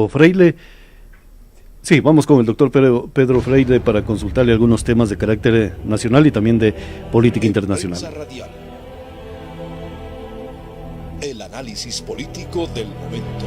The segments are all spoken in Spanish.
Freile. Sí, vamos con el doctor Pedro Freile para consultarle algunos temas de carácter nacional y también de política internacional. Prensa Radial. El análisis político del momento.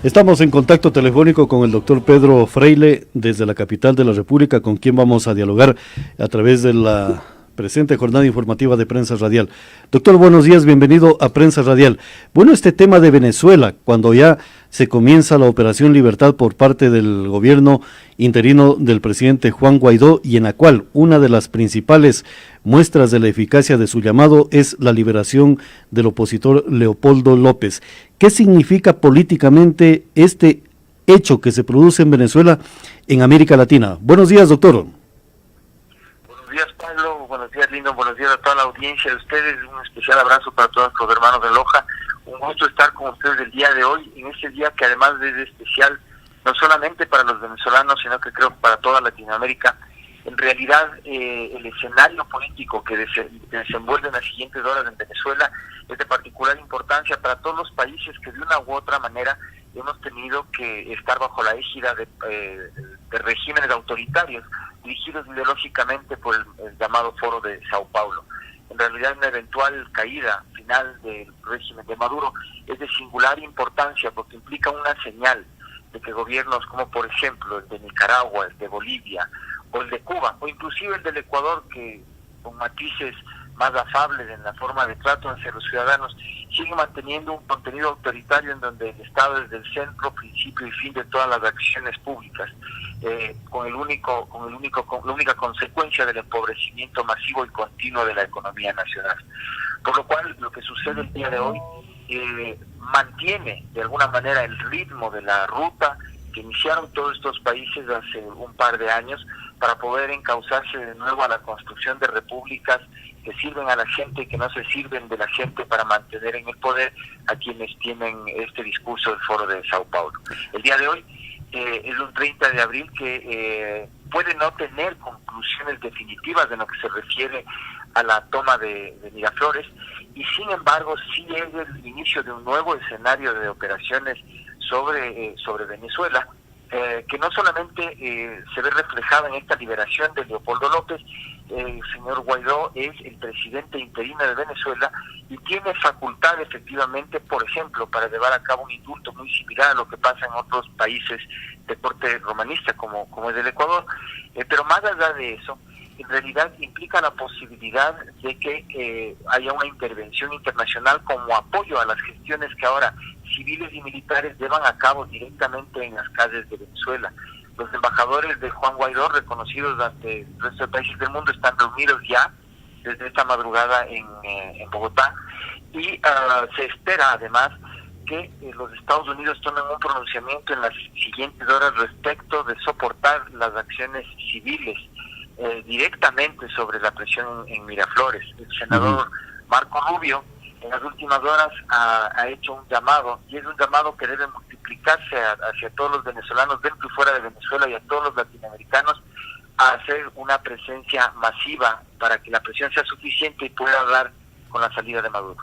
Estamos en contacto telefónico con el doctor Pedro Freile desde la capital de la República, con quien vamos a dialogar a través de la presente jornada informativa de Prensa Radial. Doctor, buenos días, bienvenido a Prensa Radial. Bueno, este tema de Venezuela, cuando ya se comienza la Operación Libertad por parte del gobierno interino del presidente Juan Guaidó, y en la cual una de las principales muestras de la eficacia de su llamado es la liberación del opositor Leopoldo López. ¿Qué significa políticamente este hecho que se produce en Venezuela en América Latina? Buenos días, doctor. Buenos días, Pablo. Buenos días, Lindo. Buenos días a toda la audiencia de ustedes. Un especial abrazo para todos los hermanos de Loja. Un gusto estar con ustedes el día de hoy, en este día que además es especial, no solamente para los venezolanos, sino que creo para toda Latinoamérica. En realidad, el escenario político que desenvuelve en las siguientes horas en Venezuela es de particular importancia para todos los países que de una u otra manera hemos tenido que estar bajo la égida de regímenes autoritarios dirigidos ideológicamente por el llamado Foro de Sao Paulo. En realidad, una eventual caída final del régimen de Maduro es de singular importancia porque implica una señal de que gobiernos como por ejemplo el de Nicaragua, el de Bolivia o el de Cuba o inclusive el del Ecuador, que con matices más afables en la forma de trato hacia los ciudadanos, sigue manteniendo un contenido autoritario en donde el Estado es el centro, principio y fin de todas las acciones públicas, con la única consecuencia del empobrecimiento masivo y continuo de la economía nacional. Por lo cual, lo que sucede el día de hoy mantiene de alguna manera el ritmo de la ruta que iniciaron todos estos países hace un par de años para poder encauzarse de nuevo a la construcción de repúblicas que sirven a la gente y que no se sirven de la gente para mantener en el poder a quienes tienen este discurso del Foro de Sao Paulo. El día de hoy es un 30 de abril que puede no tener conclusiones definitivas en lo que se refiere a la toma de Miraflores, y sin embargo sí es el inicio de un nuevo escenario de operaciones sobre Venezuela, que no solamente se ve reflejada en esta liberación de Leopoldo López. El señor Guaidó es el presidente interino de Venezuela y tiene facultad efectivamente, por ejemplo, para llevar a cabo un indulto muy similar a lo que pasa en otros países de corte romanista como es el Ecuador, pero más allá de eso, en realidad implica la posibilidad de que haya una intervención internacional como apoyo a las gestiones que ahora civiles y militares llevan a cabo directamente en las calles de Venezuela. Los embajadores de Juan Guaidó, reconocidos ante el resto de países del mundo, están reunidos ya desde esta madrugada en Bogotá, y se espera además que los Estados Unidos tomen un pronunciamiento en las siguientes horas respecto de soportar las acciones civiles directamente sobre la presión en Miraflores. El senador Marco Rubio en las últimas horas ha hecho un llamado, y es un llamado que debe multiplicarse hacia todos los venezolanos dentro y fuera de Venezuela y a todos los latinoamericanos, a hacer una presencia masiva para que la presión sea suficiente y pueda dar con la salida de Maduro.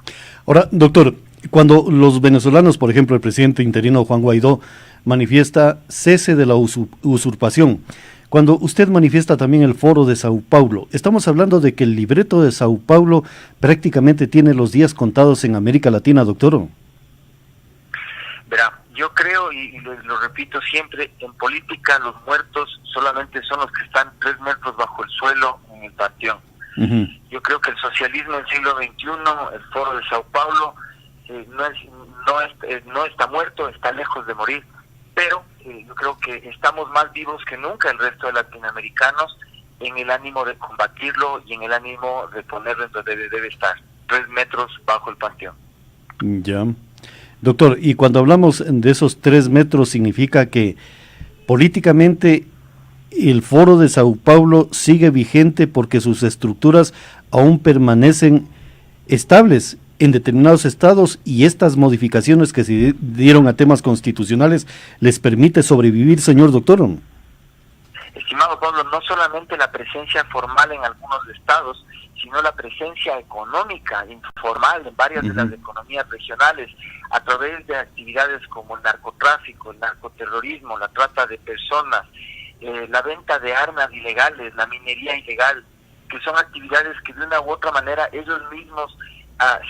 Ahora, doctor, cuando los venezolanos, por ejemplo el presidente interino Juan Guaidó, manifiesta cese de la usurpación, cuando usted manifiesta también el Foro de Sao Paulo, estamos hablando de que el libreto de Sao Paulo prácticamente tiene los días contados en América Latina, doctor. Verá, yo creo, y lo repito siempre, en política los muertos solamente son los que están 3 metros bajo el suelo en el panteón. Yo creo que el socialismo del siglo XXI, el Foro de Sao Paulo, no está muerto, está lejos de morir, pero yo creo que estamos más vivos que nunca el resto de latinoamericanos en el ánimo de combatirlo y en el ánimo de ponerlo en donde debe estar, 3 metros bajo el panteón. Ya. Doctor, y cuando hablamos de esos 3 metros, significa que políticamente el Foro de Sao Paulo sigue vigente porque sus estructuras aún permanecen estables en determinados estados, y estas modificaciones que se dieron a temas constitucionales les permite sobrevivir, señor doctor. Estimado Pablo, no solamente la presencia formal en algunos estados, sino la presencia económica informal en varias de las economías regionales a través de actividades como el narcotráfico, el narcoterrorismo, la trata de personas, la venta de armas ilegales, la minería ilegal, que son actividades que de una u otra manera ellos mismos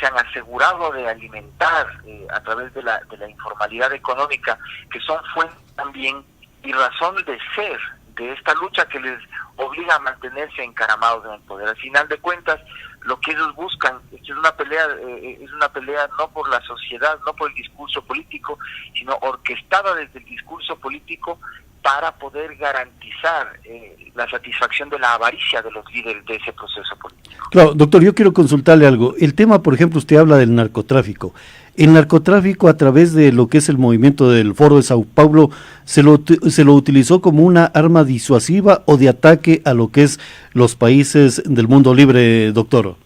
se han asegurado de alimentar a través de la informalidad económica, que son fuente también y razón de ser de esta lucha que les obliga a mantenerse encaramados en el poder. Al final de cuentas, lo que ellos buscan es una pelea no por la sociedad, no por el discurso político, sino orquestada desde el discurso político para poder garantizar la satisfacción de la avaricia de los líderes de ese proceso político. Claro, doctor, yo quiero consultarle algo. El tema, por ejemplo, usted habla del narcotráfico. El narcotráfico, a través de lo que es el movimiento del Foro de Sao Paulo, ¿se lo utilizó como una arma disuasiva o de ataque a lo que es los países del mundo libre, doctor?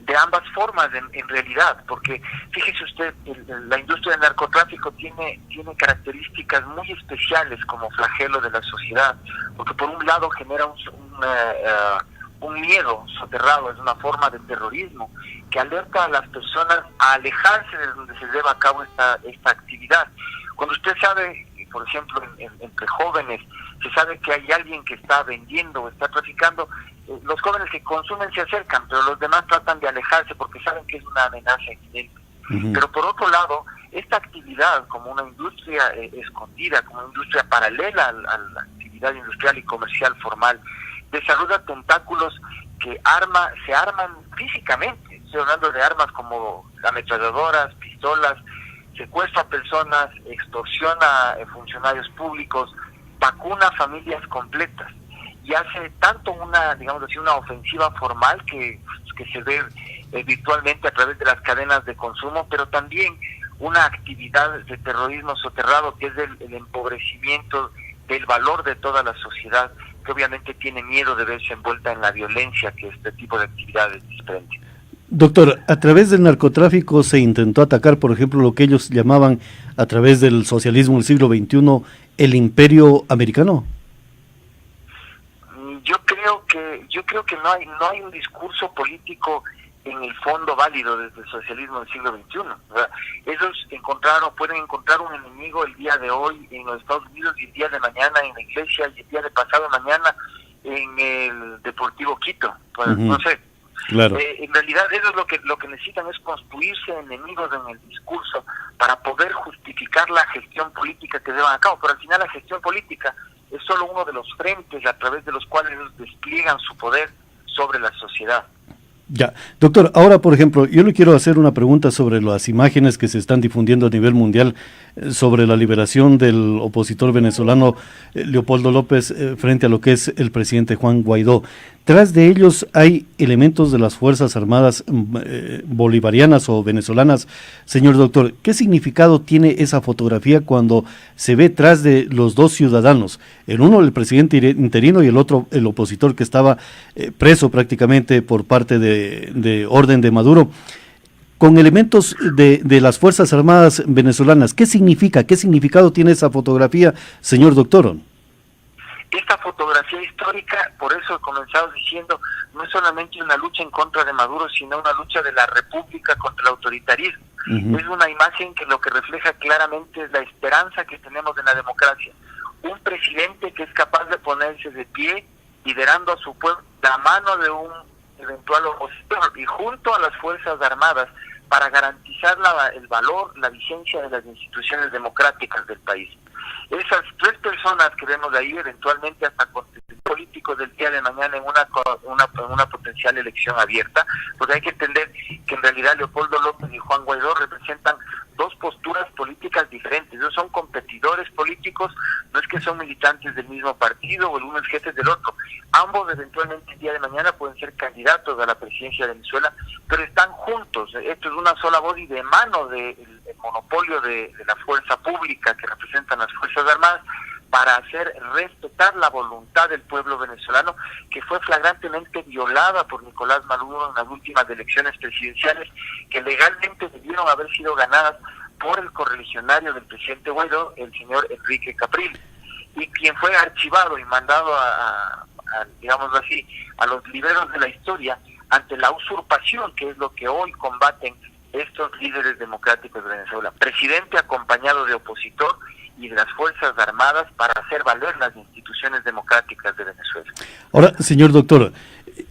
De ambas formas, en realidad, porque fíjese usted, la industria del narcotráfico tiene características muy especiales como flagelo de la sociedad, porque por un lado genera un miedo soterrado, es una forma de terrorismo que alerta a las personas a alejarse de donde se lleva a cabo esta actividad. Cuando usted sabe, por ejemplo, entre jóvenes, se sabe que hay alguien que está vendiendo o está traficando, los jóvenes que consumen se acercan, pero los demás tratan de alejarse porque saben que es una amenaza evidente. Pero por otro lado, esta actividad como una industria escondida, como una industria paralela a la actividad industrial y comercial formal, desarrolla tentáculos que se arman físicamente. Estoy hablando de armas como ametralladoras, pistolas, secuestra a personas, extorsiona a funcionarios públicos, vacuna a familias completas y hace tanto una ofensiva formal que se ve virtualmente a través de las cadenas de consumo, pero también una actividad de terrorismo soterrado que es el empobrecimiento del valor de toda la sociedad, que obviamente tiene miedo de verse envuelta en la violencia que este tipo de actividades desprenden. Doctor, a través del narcotráfico se intentó atacar, por ejemplo, lo que ellos llamaban a través del socialismo del siglo XXI, el imperio americano. Yo creo que no hay un discurso político en el fondo válido desde el socialismo del siglo XXI. ¿Verdad? Ellos pueden encontrar un enemigo el día de hoy en los Estados Unidos y el día de mañana en la iglesia y el día de pasado mañana en el Deportivo Quito. Pues, no sé. Claro. En realidad ellos lo que necesitan es construirse enemigos en el discurso para poder justificar la gestión política que llevan a cabo, pero al final la gestión política es solo uno de los frentes a través de los cuales ellos despliegan su poder sobre la sociedad. Ya, doctor, ahora por ejemplo, yo le quiero hacer una pregunta sobre las imágenes que se están difundiendo a nivel mundial sobre la liberación del opositor venezolano Leopoldo López frente a lo que es el presidente Juan Guaidó. Tras de ellos hay elementos de las Fuerzas Armadas bolivarianas o venezolanas. Señor doctor, ¿qué significado tiene esa fotografía cuando se ve tras de los dos ciudadanos? El uno el presidente interino y el otro el opositor que estaba preso prácticamente por parte de orden de Maduro, con elementos de las Fuerzas Armadas venezolanas. ¿Qué significa? ¿Qué significado tiene esa fotografía, señor doctor? Esta fotografía histórica, por eso he comenzado diciendo, no es solamente una lucha en contra de Maduro, sino una lucha de la República contra el autoritarismo. Es una imagen que lo que refleja claramente es la esperanza que tenemos en la democracia. Un presidente que es capaz de ponerse de pie, liderando a su pueblo, la mano de un eventual opositor y junto a las Fuerzas Armadas para garantizar el valor, la vigencia de las instituciones democráticas del país. Esas tres personas que vemos ahí eventualmente hasta políticos del día de mañana en una potencial elección abierta, porque hay que entender que en realidad Leopoldo López y Juan Guaidó representan dos posturas políticas diferentes. Ellos son competidores políticos, no es que son militantes del mismo partido o el uno es jefe del otro. Ambos eventualmente el día de mañana pueden ser candidatos a la presidencia de Venezuela, pero están juntos. Esto es una sola voz y de mano del monopolio de la fuerza pública que representan las Fuerzas Armadas para hacer respetar la voluntad del pueblo venezolano, que fue flagrantemente violada por Nicolás Maduro en las últimas elecciones presidenciales, que legalmente debieron haber sido ganadas por el correligionario del presidente Guaidó, el señor Enrique Capriles, y quien fue archivado y mandado a digamos así, a los libreros de la historia ante la usurpación, que es lo que hoy combaten estos líderes democráticos de Venezuela. Presidente acompañado de opositor y de las Fuerzas Armadas para hacer valer las instituciones democráticas de Venezuela. Ahora, señor doctor,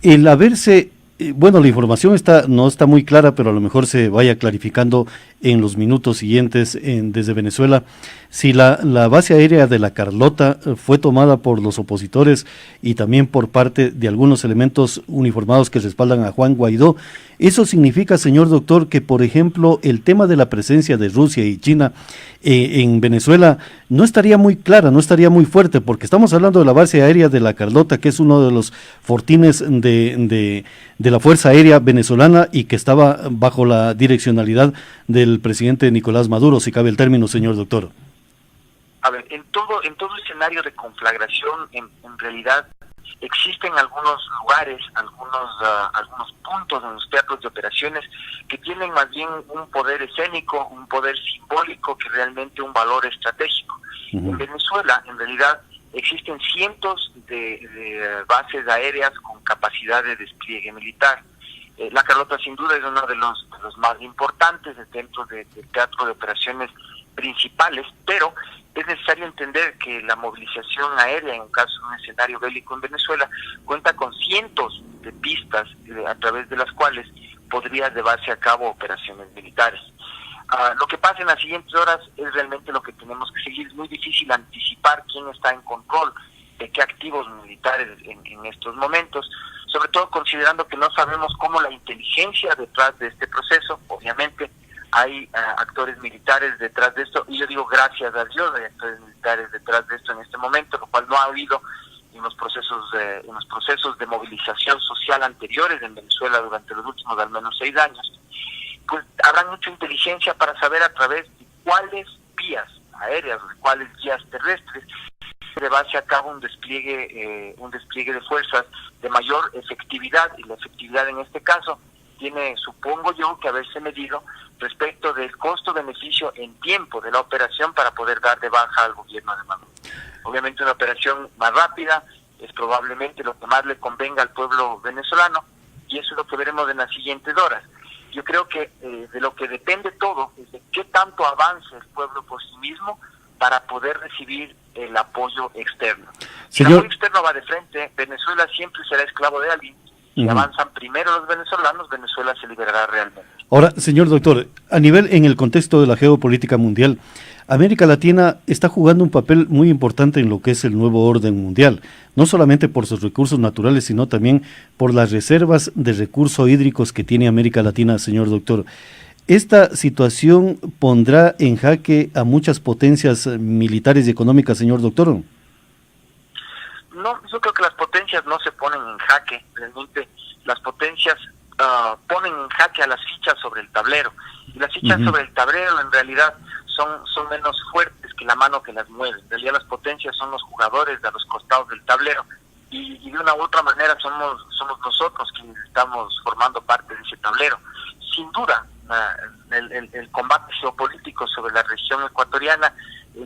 el haberse... Bueno, la información no está muy clara, pero a lo mejor se vaya clarificando en los minutos siguientes desde Venezuela. Si la base aérea de la Carlota fue tomada por los opositores y también por parte de algunos elementos uniformados que respaldan a Juan Guaidó, ¿eso significa, señor doctor, que por ejemplo el tema de la presencia de Rusia y China en Venezuela no estaría muy clara, no estaría muy fuerte? Porque estamos hablando de la base aérea de la Carlota, que es uno de los fortines de la Fuerza Aérea venezolana y que estaba bajo la direccionalidad del presidente Nicolás Maduro, si cabe el término, señor doctor. A ver, en todo escenario de conflagración, en realidad existen algunos lugares, algunos puntos en los teatros de operaciones que tienen más bien un poder escénico, un poder simbólico que realmente un valor estratégico. En Venezuela, en realidad, existen cientos de bases aéreas con capacidad de despliegue militar. La Carlota sin duda es uno de los más importantes dentro del teatro de operaciones principales, pero es necesario entender que la movilización aérea, en caso de un escenario bélico en Venezuela, cuenta con cientos de pistas a través de las cuales podría llevarse a cabo operaciones militares. Lo que pasa en las siguientes horas es realmente lo que tenemos que seguir. Es muy difícil anticipar quién está en control de qué activos militares en estos momentos, sobre todo considerando que no sabemos cómo la inteligencia detrás de este proceso, obviamente, hay actores militares detrás de esto, y yo digo gracias a Dios hay actores militares detrás de esto en este momento, lo cual no ha habido en los procesos de movilización social anteriores en Venezuela durante los últimos al menos 6 años. Pues habrá mucha inteligencia para saber a través de cuáles vías aéreas o de cuáles vías terrestres se llevarse a cabo un despliegue de fuerzas de mayor efectividad, y la efectividad en este caso tiene, supongo yo, que haberse medido respecto del costo-beneficio en tiempo de la operación para poder dar de baja al gobierno de Maduro. Obviamente una operación más rápida es probablemente lo que más le convenga al pueblo venezolano, y eso es lo que veremos en las siguientes horas. Yo creo que de lo que depende todo es de qué tanto avance el pueblo por sí mismo para poder recibir el apoyo externo. Si el apoyo externo va de frente, Venezuela siempre será esclavo de alguien. Si avanzan primero los venezolanos, Venezuela se liberará realmente. Ahora, señor doctor, en el contexto de la geopolítica mundial, América Latina está jugando un papel muy importante en lo que es el nuevo orden mundial, no solamente por sus recursos naturales, sino también por las reservas de recursos hídricos que tiene América Latina, señor doctor. ¿Esta situación pondrá en jaque a muchas potencias militares y económicas, señor doctor? No, yo creo que las potencias no se ponen en jaque. Realmente las potencias ponen en jaque a las fichas sobre el tablero. Y las fichas sobre el tablero en realidad son menos fuertes que la mano que las mueve. En realidad las potencias son los jugadores de los costados del tablero. Y de una u otra manera somos nosotros quienes estamos formando parte de ese tablero. Sin duda, el combate geopolítico sobre la región ecuatoriana,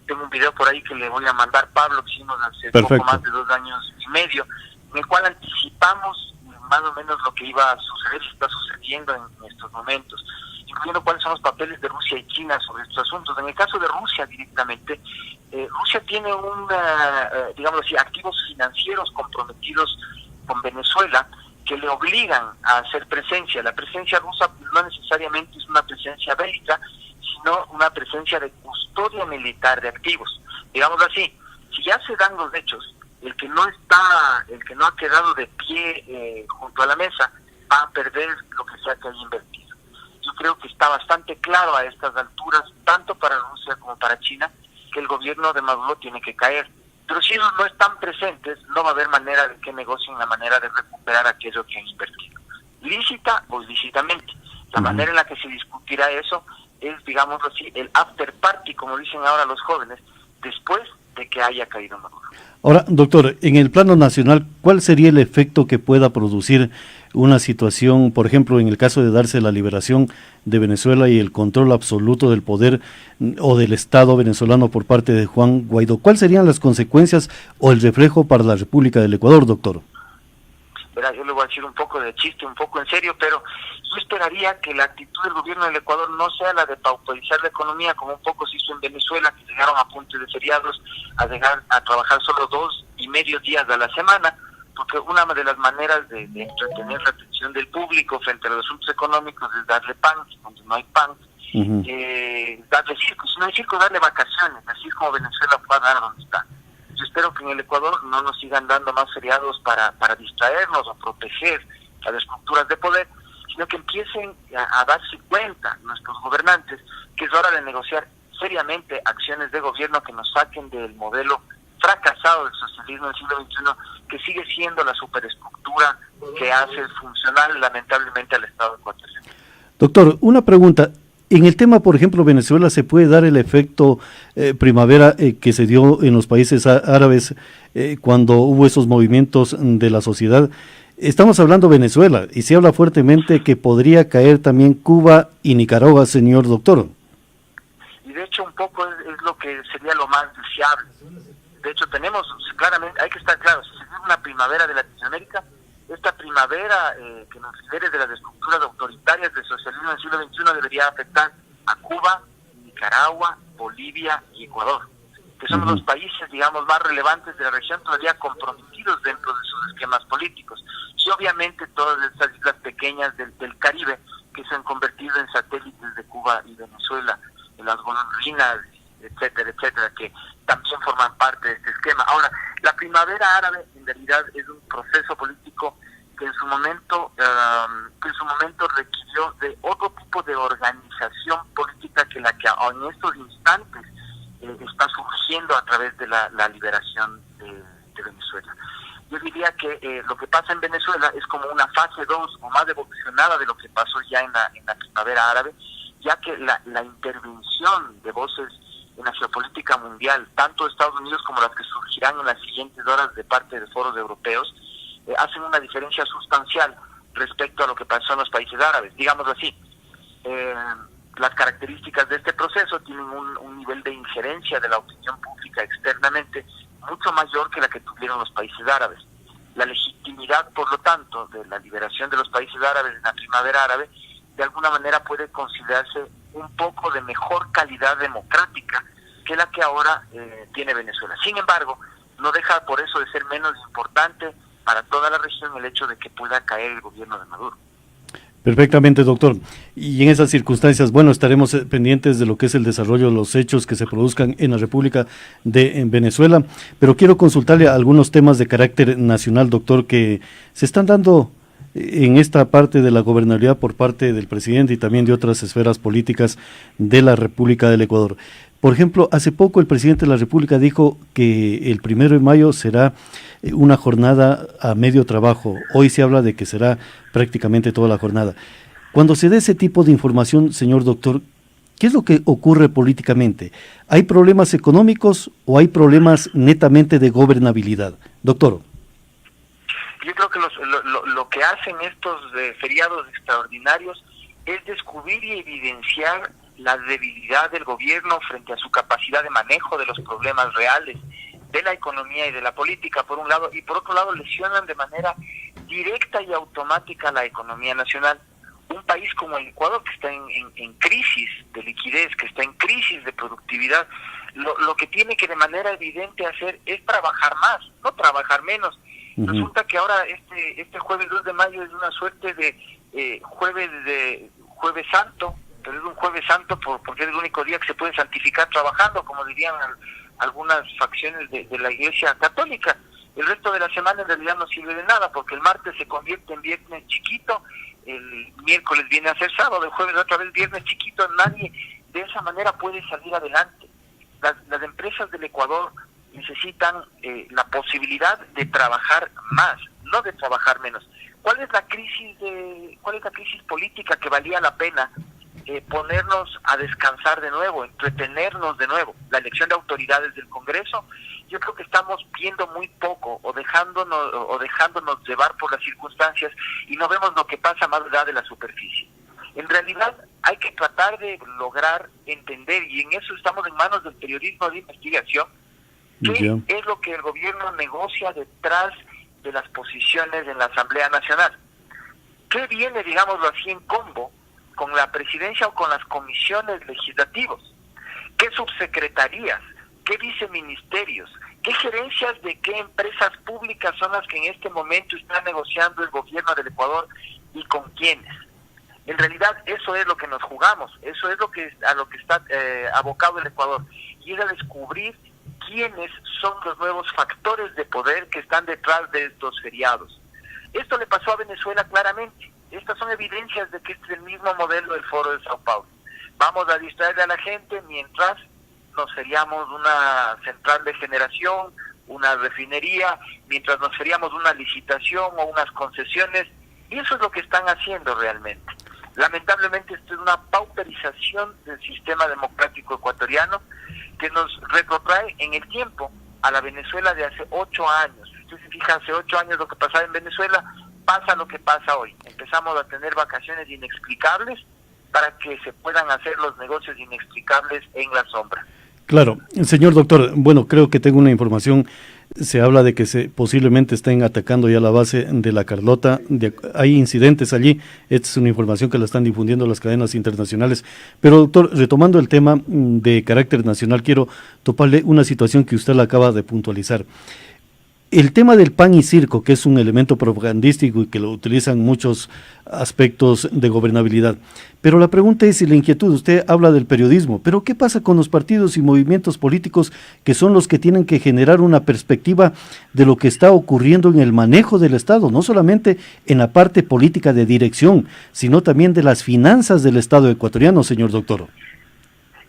tengo un video por ahí que le voy a mandar, Pablo, que hicimos hace poco más de 2 años y medio, en el cual anticipamos más o menos lo que iba a suceder y está sucediendo en estos momentos, incluyendo cuáles son los papeles de Rusia y China sobre estos asuntos. En el caso de Rusia directamente, Rusia tiene digamos así, activos financieros comprometidos con Venezuela que le obligan a hacer presencia. La presencia rusa no necesariamente es una presencia bélica, sino una presencia de custodia militar de activos. Digamos así, si ya se dan los hechos, el que no ha quedado de pie junto a la mesa va a perder lo que sea que haya invertido. Yo creo que está bastante claro a estas alturas, tanto para Rusia como para China, que el gobierno de Maduro tiene que caer. Pero si ellos no están presentes, no va a haber manera de que negocien la manera de recuperar aquello que han invertido, lícita o ilícitamente. La manera en la que se discutirá eso es, digamos así, el after party, como dicen ahora los jóvenes, después de que haya caído Maduro. Ahora, doctor, en el plano nacional, ¿cuál sería el efecto que pueda producir una situación, por ejemplo, en el caso de darse la liberación de Venezuela y el control absoluto del poder o del Estado venezolano por parte de Juan Guaidó? ¿Cuáles serían las consecuencias o el reflejo para la República del Ecuador, doctor? Verá, yo le voy a decir un poco de chiste, un poco en serio, pero yo esperaría que la actitud del gobierno del Ecuador no sea la de pauperizar la economía, como un poco se hizo en Venezuela, que llegaron a punto de feriados a llegar a trabajar solo 2,5 días a la semana, porque una de las maneras de entretener la atención del público frente a los asuntos económicos es darle pan, cuando no hay pan, darle circo, si no hay circo, darle vacaciones, así como Venezuela fue a dar donde está. Yo espero que en el Ecuador no nos sigan dando más feriados para distraernos o proteger a las estructuras de poder, sino que empiecen a darse cuenta nuestros gobernantes que es hora de negociar seriamente acciones de gobierno que nos saquen del modelo fracasado del socialismo del siglo XXI, que sigue siendo la superestructura que hace funcional lamentablemente al Estado ecuatoriano. Doctor, una pregunta. En el tema, por ejemplo, Venezuela, ¿se puede dar el efecto primavera que se dio en los países árabes cuando hubo esos movimientos de la sociedad? Estamos hablando de Venezuela y se habla fuertemente que podría caer también Cuba y Nicaragua, señor doctor. Y de hecho un poco es lo que sería lo más deseable. De hecho tenemos, claramente, hay que estar claros, si es una primavera de Latinoamérica, esta primavera que nos libere de las estructuras autoritarias del socialismo del siglo XXI debería afectar a Cuba, Nicaragua, Bolivia y Ecuador, que son los países, digamos, más relevantes de la región, todavía comprometidos dentro de sus esquemas políticos. Y obviamente todas estas islas pequeñas del Caribe que se han convertido en satélites de Cuba y Venezuela, en las golondrinas, etcétera, etcétera, que también forman parte de este esquema. Ahora, la primavera árabe en realidad es un proceso político que en su momento requirió de otro tipo de organización política que la que en estos instantes está surgiendo a través de la liberación de Venezuela. Yo diría que lo que pasa en Venezuela es como una fase 2 o más evolucionada de lo que pasó ya en la primavera árabe, ya que la intervención de voces en la geopolítica mundial, tanto de Estados Unidos como las que surgirán en las siguientes horas de parte de foros europeos, hacen una diferencia sustancial respecto a lo que pasó en los países árabes. Digámoslo así, las características de este proceso tienen un nivel de injerencia de la opinión pública externamente mucho mayor que la que tuvieron los países árabes. La legitimidad, por lo tanto, de la liberación de los países árabes en la primavera árabe, de alguna manera puede considerarse un poco de mejor calidad democrática que la que ahora tiene Venezuela. Sin embargo, no deja por eso de ser menos importante para toda la región el hecho de que pueda caer el gobierno de Maduro. Perfectamente, doctor. Y en esas circunstancias, bueno, estaremos pendientes de lo que es el desarrollo de los hechos que se produzcan en la República de Venezuela, pero quiero consultarle algunos temas de carácter nacional, doctor, que se están dando en esta parte de la gobernabilidad por parte del presidente y también de otras esferas políticas de la República del Ecuador. Por ejemplo, hace poco el presidente de la República dijo que el 1 de mayo será una jornada a medio trabajo. Hoy se habla de que será prácticamente toda la jornada. Cuando se dé ese tipo de información, señor doctor, ¿qué es lo que ocurre políticamente? ¿Hay problemas económicos o hay problemas netamente de gobernabilidad? Doctor. Yo creo que lo que hacen estos feriados extraordinarios es descubrir y evidenciar la debilidad del gobierno frente a su capacidad de manejo de los problemas reales de la economía y de la política, por un lado, y por otro lado lesionan de manera directa y automática la economía nacional. Un país como el Ecuador, que está en crisis de liquidez, que está en crisis de productividad, lo que tiene que de manera evidente hacer es trabajar más, no trabajar menos. Resulta que ahora este jueves 2 de mayo es una suerte de jueves santo, pero es un jueves santo porque es el único día que se puede santificar trabajando, como dirían algunas facciones de la Iglesia Católica. El resto de la semana en realidad no sirve de nada, porque el martes se convierte en viernes chiquito, el miércoles viene a ser sábado, el jueves otra vez viernes chiquito. Nadie de esa manera puede salir adelante. Las empresas del Ecuador necesitan la posibilidad de trabajar más, no de trabajar menos. ¿Cuál es la crisis política que valía la pena ponernos a descansar de nuevo, entretenernos de nuevo. La elección de autoridades del Congreso, yo creo que estamos viendo muy poco o dejándonos llevar por las circunstancias y no vemos lo que pasa más allá de la superficie. En realidad hay que tratar de lograr entender, y en eso estamos en manos del periodismo de investigación, qué es lo que el gobierno negocia detrás de las posiciones en la Asamblea Nacional. ¿Qué viene, digámoslo así, en combo con la presidencia o con las comisiones legislativos? ¿Qué subsecretarías? ¿Qué viceministerios? ¿Qué gerencias de qué empresas públicas son las que en este momento está negociando el gobierno del Ecuador y con quiénes? En realidad eso es lo que nos jugamos, eso es a lo que está abocado el Ecuador, y es a descubrir quiénes son los nuevos factores de poder que están detrás de estos feriados. Esto le pasó a Venezuela claramente. Estas son evidencias de que este es el mismo modelo del Foro de Sao Paulo. Vamos a distraerle a la gente mientras nos feriamos una central de generación, una refinería, mientras nos feriamos una licitación o unas concesiones, y eso es lo que están haciendo realmente. Lamentablemente esto es una pauperización del sistema democrático ecuatoriano que nos retrotrae en el tiempo a la Venezuela de hace 8 años. Si usted se fija, hace 8 años lo que pasaba en Venezuela, pasa lo que pasa hoy. Empezamos a tener vacaciones inexplicables para que se puedan hacer los negocios inexplicables en la sombra. Claro, señor doctor, bueno, creo que tengo una información. Se habla de que posiblemente estén atacando ya la base de la Carlota, hay incidentes allí. Esta es una información que la están difundiendo las cadenas internacionales. Pero doctor, retomando el tema de carácter nacional, quiero toparle una situación que usted la acaba de puntualizar. El tema del pan y circo, que es un elemento propagandístico y que lo utilizan muchos aspectos de gobernabilidad. Pero la pregunta es, y la inquietud, usted habla del periodismo, pero ¿qué pasa con los partidos y movimientos políticos que son los que tienen que generar una perspectiva de lo que está ocurriendo en el manejo del Estado, no solamente en la parte política de dirección, sino también de las finanzas del Estado ecuatoriano, señor doctor?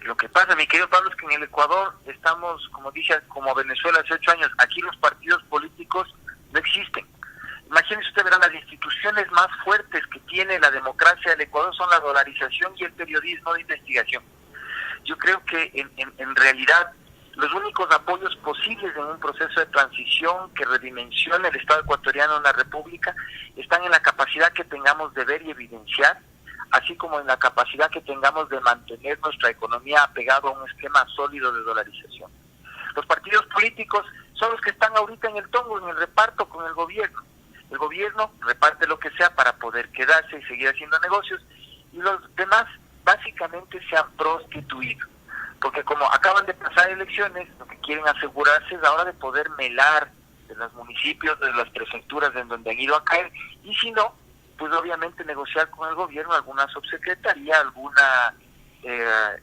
Lo que pasa, mi querido Pablo, es que en el Ecuador estamos, como dije, como Venezuela hace 8 años. Aquí los partidos políticos no existen. Imagínese usted, verán, las instituciones más fuertes que tiene la democracia del Ecuador son la dolarización y el periodismo de investigación. Yo creo que en realidad los únicos apoyos posibles en un proceso de transición que redimensione el Estado ecuatoriano en una república están en la capacidad que tengamos de ver y evidenciar, así como en la capacidad que tengamos de mantener nuestra economía apegada a un esquema sólido de dolarización. Los partidos políticos son los que están ahorita en el tongo, en el reparto con el gobierno. El gobierno reparte lo que sea para poder quedarse y seguir haciendo negocios, y los demás básicamente se han prostituido. Porque como acaban de pasar elecciones, lo que quieren asegurarse es ahora de poder melar de los municipios, de las prefecturas en donde han ido a caer, y si no, pues obviamente negociar con el gobierno alguna subsecretaría, alguna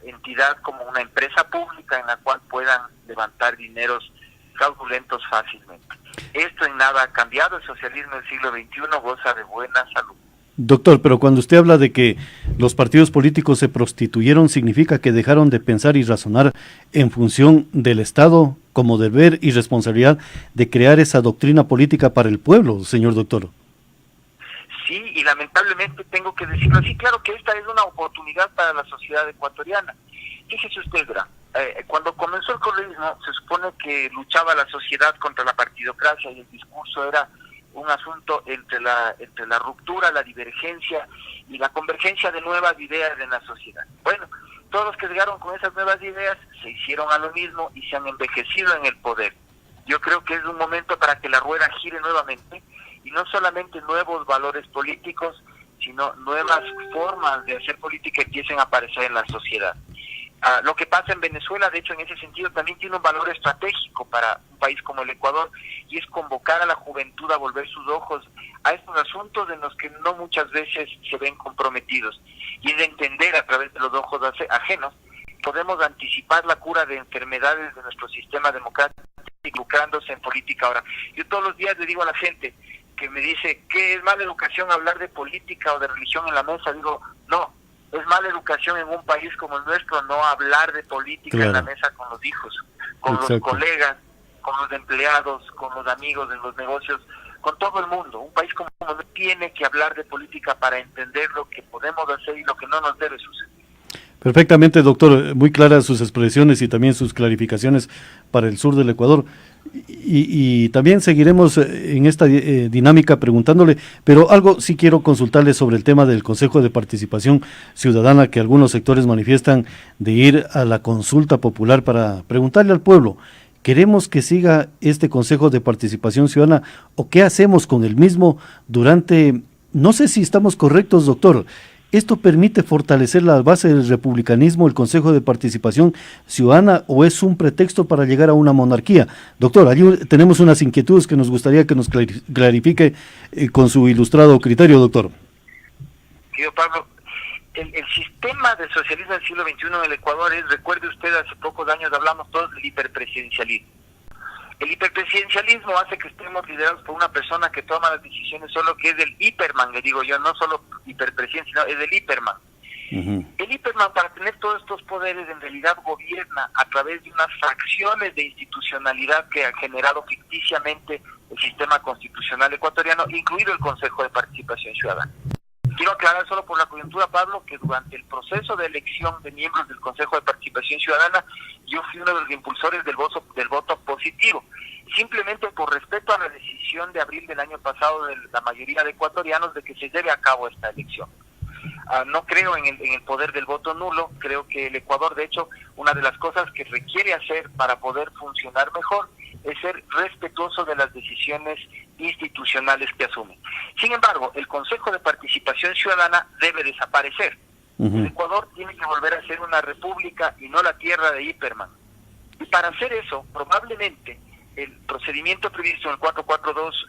entidad como una empresa pública en la cual puedan levantar dineros fraudulentos fácilmente. Esto en nada ha cambiado, el socialismo del siglo XXI goza de buena salud. Doctor, pero cuando usted habla de que los partidos políticos se prostituyeron, ¿significa que dejaron de pensar y razonar en función del Estado como deber y responsabilidad de crear esa doctrina política para el pueblo, señor doctor? Sí, y lamentablemente tengo que decirlo así. Claro que esta es una oportunidad para la sociedad ecuatoriana. Fíjese usted, verá, cuando comenzó el correísmo se supone que luchaba la sociedad contra la partidocracia y el discurso era un asunto entre la ruptura, la divergencia y la convergencia de nuevas ideas en la sociedad. Bueno, todos los que llegaron con esas nuevas ideas se hicieron a lo mismo y se han envejecido en el poder. Yo creo que es un momento para que la rueda gire nuevamente, y no solamente nuevos valores políticos, sino nuevas formas de hacer política empiecen a aparecer en la sociedad. Lo que pasa en Venezuela, de hecho, en ese sentido también tiene un valor estratégico para un país como el Ecuador, y es convocar a la juventud a volver sus ojos a estos asuntos en los que no muchas veces se ven comprometidos, y es de entender a través de los ojos ajenos podemos anticipar la cura de enfermedades de nuestro sistema democrático, involucrándose en política. Ahora, yo todos los días le digo a la gente que me dice que es mala educación hablar de política o de religión en la mesa, digo, no, es mala educación en un país como el nuestro no hablar de política en la mesa con los hijos, con los colegas, con los empleados, con los amigos en los negocios, con todo el mundo. Un país como el nuestro tiene que hablar de política para entender lo que podemos hacer y lo que no nos debe suceder. Perfectamente, doctor, muy claras sus expresiones y también sus clarificaciones para el sur del Ecuador. Y también seguiremos en esta dinámica preguntándole, pero algo sí quiero consultarle sobre el tema del Consejo de Participación Ciudadana, que algunos sectores manifiestan de ir a la consulta popular para preguntarle al pueblo. ¿Queremos que siga este Consejo de Participación Ciudadana o qué hacemos con el mismo durante, no sé si estamos correctos, doctor? ¿Esto permite fortalecer la base del republicanismo, el Consejo de Participación Ciudadana, o es un pretexto para llegar a una monarquía? Doctor, allí tenemos unas inquietudes que nos gustaría que nos clarifique con su ilustrado criterio, doctor. Querido Pablo, el sistema del socialismo del siglo XXI en el Ecuador es, recuerde usted, hace pocos años hablamos todos del hiperpresidencialismo. El hiperpresidencialismo hace que estemos liderados por una persona que toma las decisiones solo, que es el hiperman, le digo yo, no solo hiperpresidente, sino es el hiperman. El hiperman, para tener todos estos poderes, en realidad gobierna a través de unas fracciones de institucionalidad que ha generado ficticiamente el sistema constitucional ecuatoriano, incluido el Consejo de Participación Ciudadana. Quiero aclarar solo por la coyuntura, Pablo, que durante el proceso de elección de miembros del Consejo de Participación Ciudadana, yo fui uno de los impulsores del voto positivo, simplemente por respeto a la decisión de abril del año pasado de la mayoría de ecuatorianos de que se lleve a cabo esta elección. No creo en el poder del voto nulo. Creo que el Ecuador, de hecho, una de las cosas que requiere hacer para poder funcionar mejor es ser respetuoso de las decisiones institucionales que asume. Sin embargo, el Consejo de Participación Ciudadana debe desaparecer. El Ecuador tiene que volver a ser una república y no la tierra de Hiperman. Y para hacer eso, probablemente el procedimiento previsto en el 442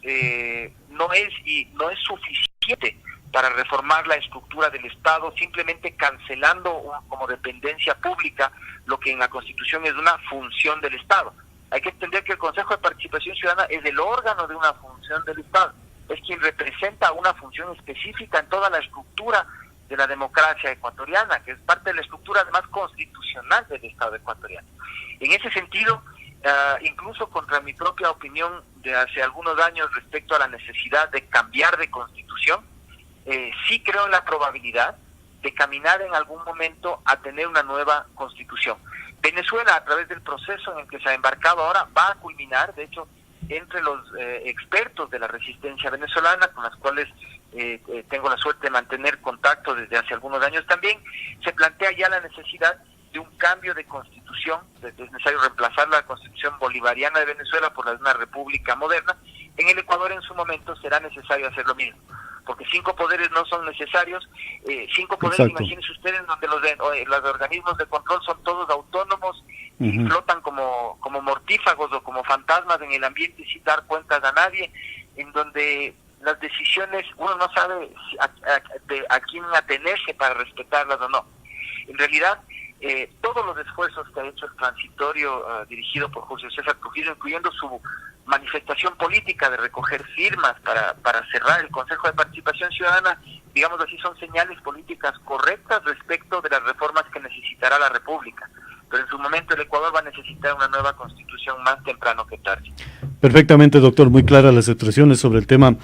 no es suficiente para reformar la estructura del Estado, simplemente cancelando como dependencia pública lo que en la Constitución es una función del Estado. Hay que entender que el Consejo de Participación Ciudadana es el órgano de una función del Estado, es quien representa una función específica en toda la estructura de la democracia ecuatoriana, que es parte de la estructura además constitucional del Estado ecuatoriano. En ese sentido, incluso contra mi propia opinión de hace algunos años respecto a la necesidad de cambiar de constitución, sí creo en la probabilidad de caminar en algún momento a tener una nueva constitución. Venezuela, a través del proceso en el que se ha embarcado ahora, va a culminar, de hecho, entre los expertos de la resistencia venezolana, con las cuales tengo la suerte de mantener contacto desde hace algunos años también, se plantea ya la necesidad de un cambio de constitución. Es necesario reemplazar la constitución bolivariana de Venezuela por la de una república moderna. En el Ecuador en su momento será necesario hacer lo mismo, porque 5 poderes no son necesarios. 5 poderes, exacto. Imagínense ustedes, donde los organismos de control son todos autónomos y flotan como mortífagos o como fantasmas en el ambiente sin dar cuentas a nadie, en donde las decisiones uno no sabe a quién atenerse para respetarlas o no. En realidad, todos los esfuerzos que ha hecho el transitorio dirigido por José César Trujillo, incluyendo su manifestación política de recoger firmas para cerrar el Consejo de Participación Ciudadana, digamos así, son señales políticas correctas respecto de las reformas que necesitará la República. Pero en su momento el Ecuador va a necesitar una nueva constitución más temprano que tarde. Perfectamente, doctor, muy claras las expresiones sobre el tema.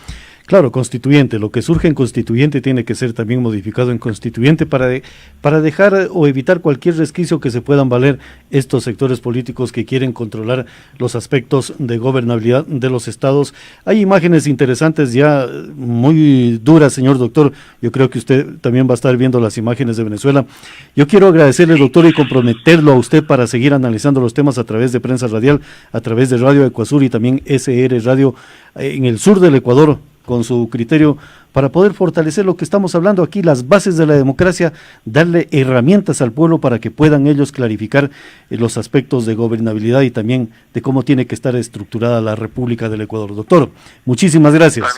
Claro, constituyente, lo que surge en constituyente tiene que ser también modificado en constituyente para dejar o evitar cualquier resquicio que se puedan valer estos sectores políticos que quieren controlar los aspectos de gobernabilidad de los estados. Hay imágenes interesantes ya muy duras, señor doctor. Yo creo que usted también va a estar viendo las imágenes de Venezuela. Yo quiero agradecerle, doctor, y comprometerlo a usted para seguir analizando los temas a través de Prensa Radial, a través de Radio Ecuasur y también SR Radio en el sur del Ecuador, con su criterio, para poder fortalecer lo que estamos hablando aquí, las bases de la democracia, darle herramientas al pueblo para que puedan ellos clarificar los aspectos de gobernabilidad y también de cómo tiene que estar estructurada la República del Ecuador. Doctor, muchísimas gracias.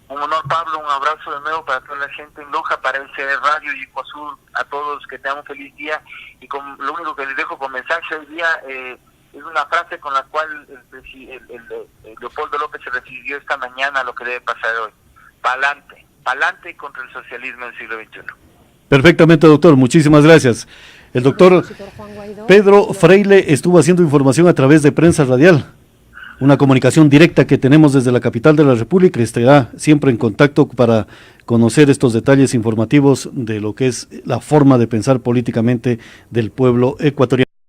Un honor, Pablo, un abrazo de nuevo para toda la gente en Loja, para el CD Radio y Ecuasur, a todos que tengan un feliz día, y lo único que les dejo con mensaje hoy día es una frase con la cual el Leopoldo López se refirió esta mañana a lo que debe pasar hoy. Pa'lante contra el socialismo del siglo XXI. Perfectamente, doctor, muchísimas gracias. El doctor Pedro Freile estuvo haciendo información a través de Prensa Radial. una comunicación directa que tenemos desde la capital de la República. Estará siempre en contacto para conocer estos detalles informativos de lo que es la forma de pensar políticamente del pueblo ecuatoriano.